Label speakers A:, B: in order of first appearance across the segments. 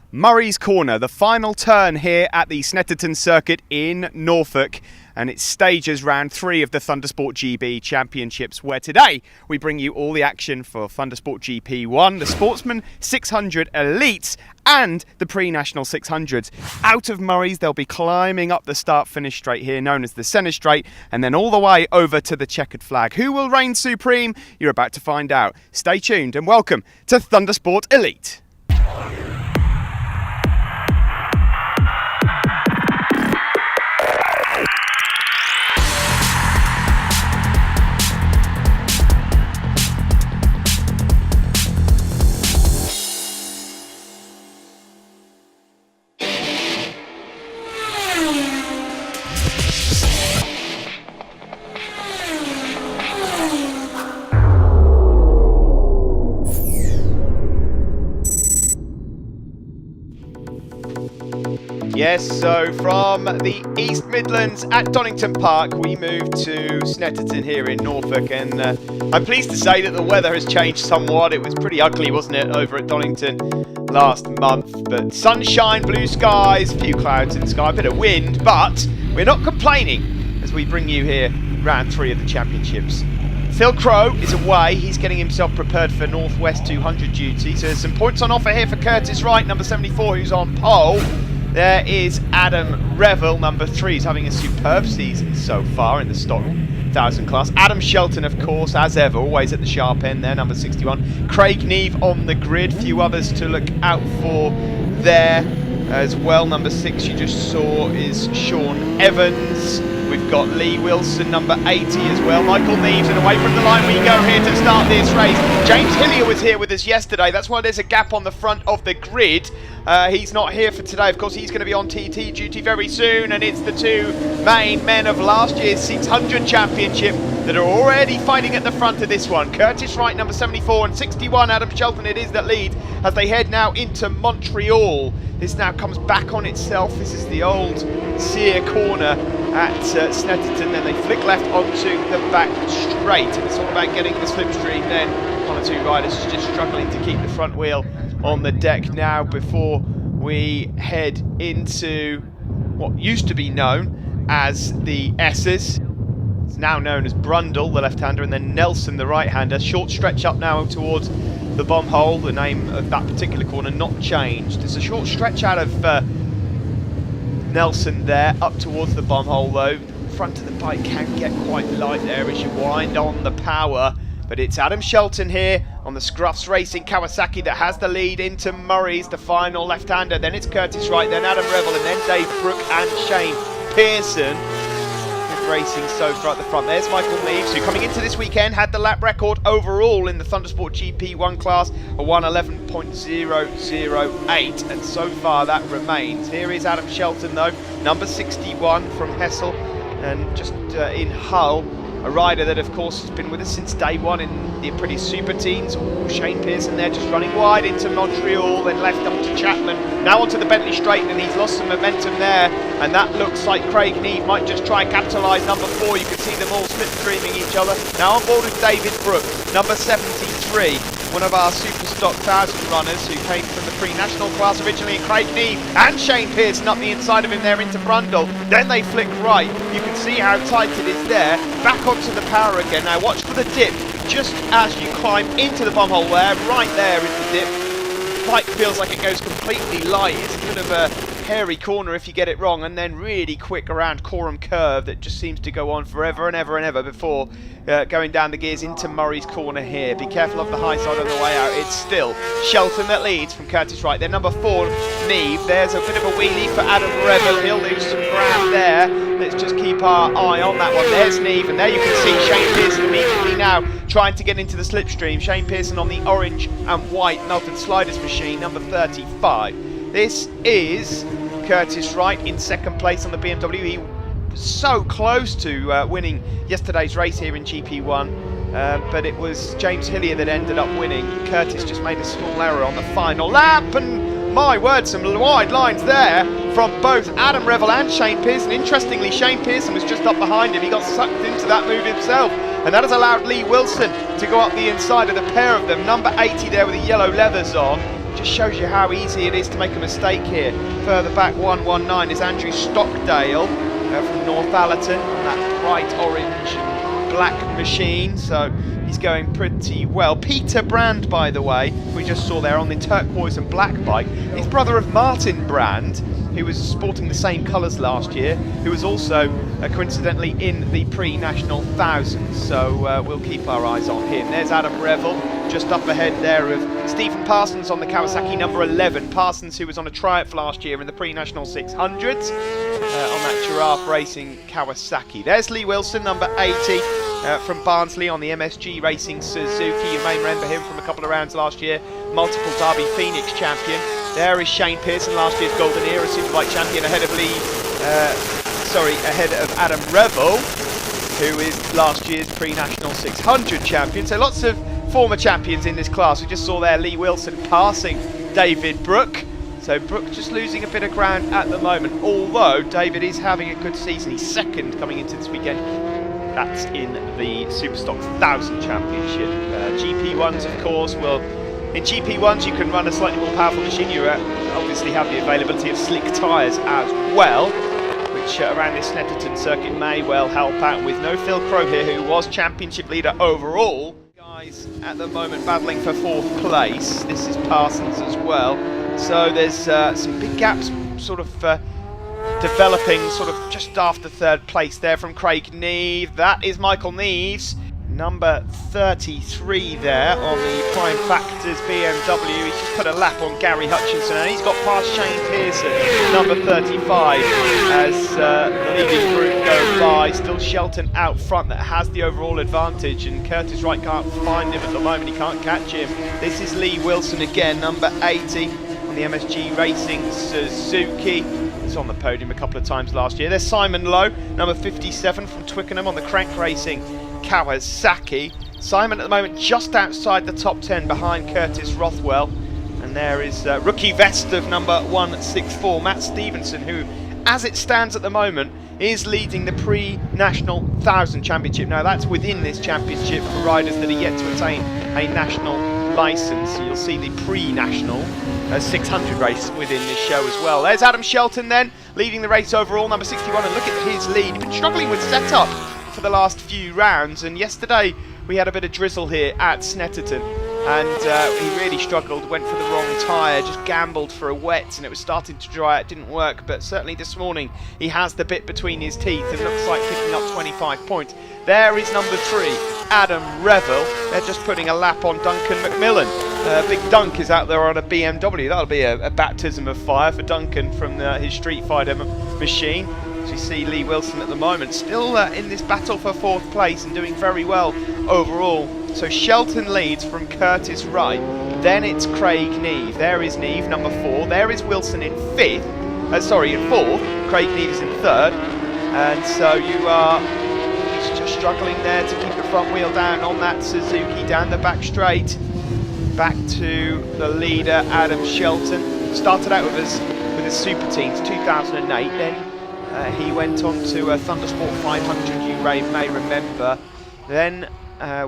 A: Murray's Corner, the final turn here at the Snetterton circuit in Norfolk, and it stages round 3 of the Thundersport GB Championships, where today we bring you all the action for Thundersport GP1, the Sportsman 600 Elites and the pre-national 600s. Out of Murray's, they'll be climbing up the start-finish straight here, known as the Centre Straight, and then all the way over to the checkered flag. Who will reign supreme? You're about to find out. Stay tuned and welcome to Thundersport Elite. Yes, so from the East Midlands at Donington Park, we move to Snetterton here in Norfolk, and I'm pleased to say that the weather has changed somewhat. It was pretty ugly, wasn't it, over at Donington last month, but sunshine, blue skies, a few clouds in the sky, a bit of wind, but we're not complaining as we bring you here round 3 of the championships. Phil Crow is away. He's getting himself prepared for Northwest 200 duty, so there's some points on offer here for Curtis Wright, number 74, who's on pole. There is Adam Revel, number 3. He's having a superb season so far in the stock 1000 class. Adam Shelton, of course, as ever, always at the sharp end there, number 61. Craig Neve on the grid. Few others to look out for there as well. Number 6 you just saw is Sean Evans. We've got Lee Wilson, number 80 as well. Michael Neves, and away from the line we go here to start this race. James Hillier was here with us yesterday. That's why there's a gap on the front of the grid. He's not here for today. Of course, he's going to be on TT duty very soon, and it's the 2 main men of last year's 600 championship that are already fighting at the front of this one. Curtis Wright, number 74, and 61, Adam Shelton, it is that lead as they head now into Montreal. This now comes back on itself. This is the old Sear corner at Snetterton, then they flick left onto the back straight. It's all about getting the slipstream then. 1 or 2 riders just struggling to keep the front wheel on the deck now before we head into what used to be known as the S's. It's now known as Brundle, the left-hander, and then Nelson, the right-hander. Short stretch up now towards the bomb hole. The name of that particular corner not changed. It's a short stretch out of Nelson there, up towards the bomb hole though. The front of the bike can get quite light there as you wind on the power. But it's Adam Shelton here on the Scruffs Racing Kawasaki that has the lead into Murray's, the final left-hander. Then it's Curtis Wright, then Adam Revel, and then Dave Brooke and Shane Pearson. Good racing so far at the front. There's Michael Neves, who coming into this weekend had the lap record overall in the Thundersport GP1 class, a 1:11.008, and so far that remains. Here is Adam Shelton though, number 61 from Hessel, and just in Hull. A rider that, of course, has been with us since day one in the Apprentice Super Teens. Ooh, Shane Pearson there just running wide into Montreal, then left up to Chapman. Now onto the Bentley Straight, and he's lost some momentum there. And that looks like Craig Neve might just try and capitalise. Number 4, you can see them all slipstreaming each other. Now on board with David Brooke, number 73. One of our Superstock 1000 runners who came from the pre-national class originally, and Craig Neve and Shane Pearson up the inside of him there into Brundle. Then they flick right. You can see how tight it is there. Back onto the power again. Now watch for the dip just as you climb into the bomb hole there. Right there is the dip. The bike feels like it goes completely light. It's a bit of a hairy corner if you get it wrong, and then really quick around Coram Curve that just seems to go on forever and ever and ever before going down the gears into Murray's Corner here. Be careful of the high side on the way out. It's still Shelton that leads from Curtis Wright. Then number 4, Neve. There's a bit of a wheelie for Adam Revel. He'll lose some ground there. Let's just keep our eye on that one. There's Neve, and there you can see Shane Pearson immediately now trying to get into the slipstream. Shane Pearson on the orange and white Melton Sliders machine, number 35. This is Curtis Wright in 2nd place on the BMW. He was so close to winning yesterday's race here in GP1, but it was James Hillier that ended up winning. Curtis just made a small error on the final lap, and my word, some wide lines there from both Adam Revel and Shane Pearson. Interestingly, Shane Pearson was just up behind him. He got sucked into that move himself, and that has allowed Lee Wilson to go up the inside of the pair of them. Number 80 there with the yellow leathers on. just shows you how easy it is to make a mistake here. Further back, 119 is Andrew Stockdale from Northallerton on that bright orange black machine, so he's going pretty well. Peter Brand, by the way, we just saw there on the turquoise and black bike, he's brother of Martin Brand, who was sporting the same colours last year, who was also coincidentally in the pre-national 1000s, so we'll keep our eyes on him. There's Adam Revel just up ahead there of Stephen Parsons on the Kawasaki number 11. Parsons, who was on a triumph last year in the pre-national 600s on that Giraffe Racing Kawasaki. There's Lee Wilson, number 80 from Barnsley on the MSG Racing Suzuki. You may remember him from a couple of rounds last year, multiple Derby Phoenix champion. There is Shane Pearson, last year's Golden Era Superbike champion, ahead of Adam Revel, who is last year's pre-national 600 champion. So lots of former champions in this class. We just saw there Lee Wilson passing David Brooke. So Brooke just losing a bit of ground at the moment, although David is having a good season. He's second coming into this weekend. That's in the Superstock 1000 Championship. GP1s, of course, will... In GP1s, you can run a slightly more powerful machine. You obviously have the availability of slick tyres as well, which around this Snetterton circuit may well help out, with no Phil Crow here, who was championship leader overall. Guys at the moment battling for 4th place. This is Parsons as well. So there's some big gaps sort of developing sort of just after 3rd place there from Craig Neve. That is Michael Neves, number 33 there on the Prime Factors BMW. He's just put a lap on Gary Hutchinson, and he's got past Shane Pearson, number 35, as the leading group go by. Still Shelton out front that has the overall advantage, and Curtis Wright can't find him at the moment. He can't catch him. This is Lee Wilson again, number 80 on the MSG Racing Suzuki. He's on the podium a couple of times last year. There's Simon Lowe, number 57 from Twickenham on the Crank Racing Kawasaki. Simon at the moment just outside the top 10 behind Curtis Rothwell. And there is rookie vest of number 164, Matt Stevenson, who, as it stands at the moment, is leading the pre-national 1000 championship. Now that's within this championship for riders that are yet to attain a national licence. You'll see the pre-national 600 race within this show as well. There's Adam Shelton then, leading the race overall, number 61, and look at his lead. He's been struggling with setup for the last few rounds, and yesterday we had a bit of drizzle here at Snetterton, and he really struggled, went for the wrong tyre, just gambled for a wet, and it was starting to dry. It didn't work, but certainly this morning he has the bit between his teeth and looks like picking up 25 points. There is number 3, Adam Revel. They're just putting a lap on Duncan McMillan. Big Dunk is out there on a BMW. That'll be a baptism of fire for Duncan from his Street Fighter machine. As we see Lee Wilson at the moment still in this battle for 4th place and doing very well overall. So Shelton leads from Curtis Wright, then it's Craig Neve. There is Neve, number 4. There is Wilson in 4th. Craig Neve is in 3rd. And so you are just struggling there to keep the front wheel down on that Suzuki down the back straight. Back to the leader, Adam Shelton. Started out with his super teams 2008, then he went on to a Thundersport 500, you may remember. Then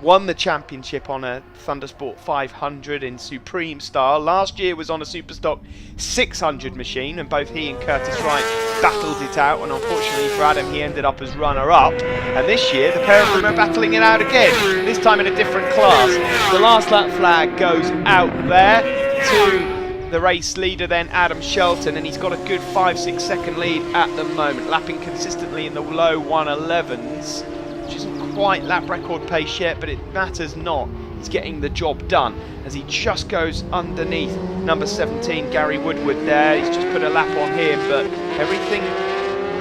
A: won the championship on a Thundersport 500 in Supreme style. Last year was on a Superstock 600 machine, and both he and Curtis Wright battled it out, and unfortunately for Adam, he ended up as runner-up. And this year, the pair of them are battling it out again, this time in a different class. The last lap flag goes out there to the race leader then, Adam Shelton, and he's got a good 5-6 second lead at the moment, lapping consistently in the low 111s, which isn't quite lap record pace yet, but it matters not. He's getting the job done as he just goes underneath number 17, Gary Woodward there. He's just put a lap on him, but everything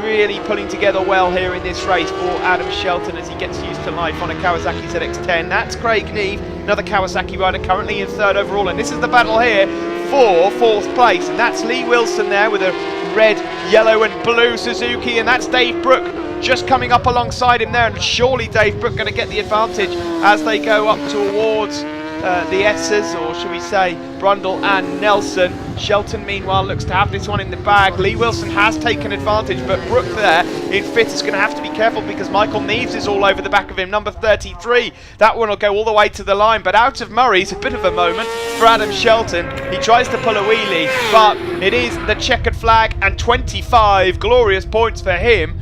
A: really pulling together well here in this race for Adam Shelton as he gets used to life on a Kawasaki ZX-10. That's Craig Neve, another Kawasaki rider, currently in 3rd overall, and this is the battle here for 4th place, and that's Lee Wilson there with a red, yellow and blue Suzuki, and that's Dave Brooke just coming up alongside him there, and surely Dave Brooke going to get the advantage as they go up towards the Essers, or should we say Brundle and Nelson. Shelton meanwhile looks to have this one in the bag. Lee Wilson has taken advantage, but Brook there in fifth is going to have to be careful because Michael Neves is all over the back of him, number 33. That one will go all the way to the line, but out of Murray's a bit of a moment for Adam Shelton. He tries to pull a wheelie, but it is the checkered flag and 25 glorious points for him.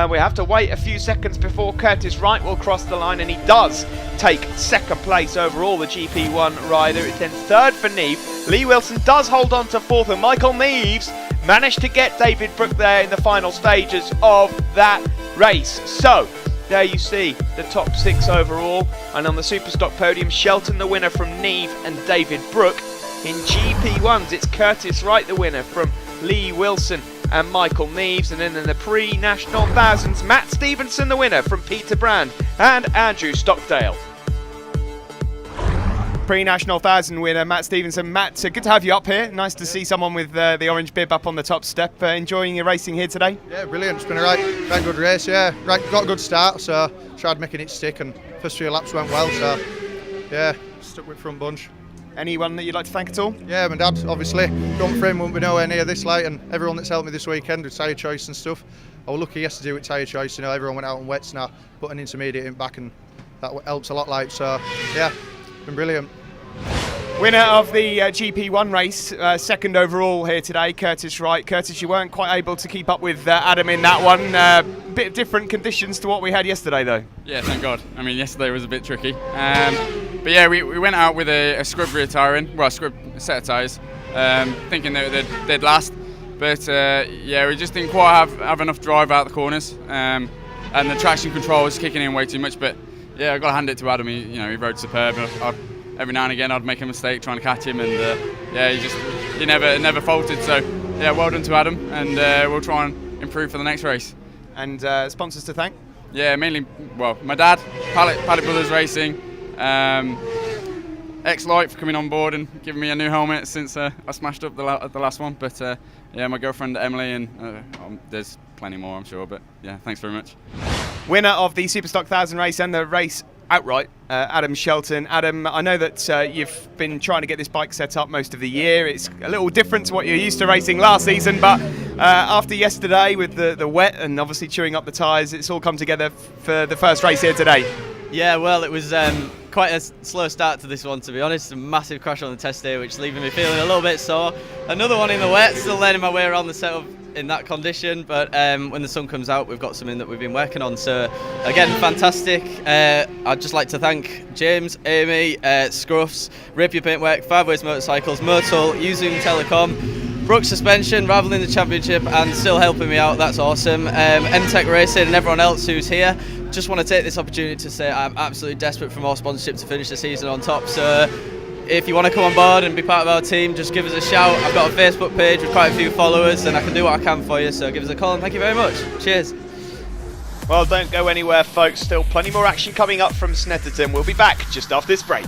A: We have to wait a few seconds before Curtis Wright will cross the line, and he does take second place overall, the GP1 rider. It's then third for Neve. Lee Wilson does hold on to fourth, and Michael Neves managed to get David Brook there in the final stages of that race. So there you see the top 6 overall, and on the Superstock podium, Shelton the winner from Neve and David Brook. In GP1s, it's Curtis Wright the winner from Lee Wilson and Michael Neves, and then in the pre-national thousands, Matt Stevenson the winner from Peter Brand and Andrew Stockdale. Pre-national thousand winner Matt Stevenson. Matt, good to have you up here. Nice to see someone with the orange bib up on the top step. Enjoying your racing here today?
B: Yeah, brilliant. It's been a right good race. Yeah, got a good start, so tried making it stick, and first few laps went well. So yeah, stuck with front bunch.
A: Anyone that you'd like to thank at all?
B: Yeah, my dad, obviously. Front frame wouldn't be nowhere near this light, and everyone that's helped me this weekend with tyre choice and stuff. I was lucky yesterday with tyre choice. You know, everyone went out on wets, now put an intermediate in back, and that helps a lot. Like, so yeah, been brilliant.
A: Winner of the GP1 race, second overall here today, Curtis Wright. Curtis, you weren't quite able to keep up with Adam in that one. Bit different conditions to what we had yesterday, though.
C: Yeah, thank God. I mean, yesterday was a bit tricky. But yeah, we went out with a scrub rear tyre in, well, a set of tyres, thinking that they'd last. But yeah, we just didn't quite have enough drive out the corners, and the traction control was kicking in way too much. But yeah, I got to hand it to Adam. He rode superb. Every now and again, I'd make a mistake trying to catch him, and yeah, he never faltered. So yeah, well done to Adam, and we'll try and improve for the next race.
A: And sponsors to thank?
C: Yeah, mainly, well, my dad, Pallet Brothers Racing, X-Light for coming on board and giving me a new helmet since I smashed up the last one. But yeah, my girlfriend Emily, and there's plenty more, I'm sure. But yeah, thanks very much.
A: Winner of the Superstock 1000 race and the race outright, Adam Shelton. Adam, I know that you've been trying to get this bike set up most of the year. It's a little different to what you're used to racing last season, but after yesterday with the wet and obviously chewing up the tyres, it's all come together for the first race here today.
D: Yeah, well, it was quite a slow start to this one, to be honest. A massive crash on the test day, which is leaving me feeling a little bit sore. Another one in the wet, still learning my way around the setup in that condition, but when the sun comes out, we've got something that we've been working on. So again, fantastic. I'd just like to thank James, Amy, Scruffs, Rapier Paintwork, Five Ways Motorcycles, Motul, Uzum Telecom, Brooks Suspension, rivaling the championship and still helping me out. That's awesome. M-Tech Racing and everyone else who's here. Just want to take this opportunity to say I'm absolutely desperate for more sponsorship to finish the season on top. So if you want to come on board and be part of our team, just give us a shout. I've got a Facebook page with quite a few followers, and I can do what I can for you, so give us a call, and thank you very much. Cheers.
A: Well, don't go anywhere, folks. Still plenty more action coming up from Snetterton. We'll be back just after this break.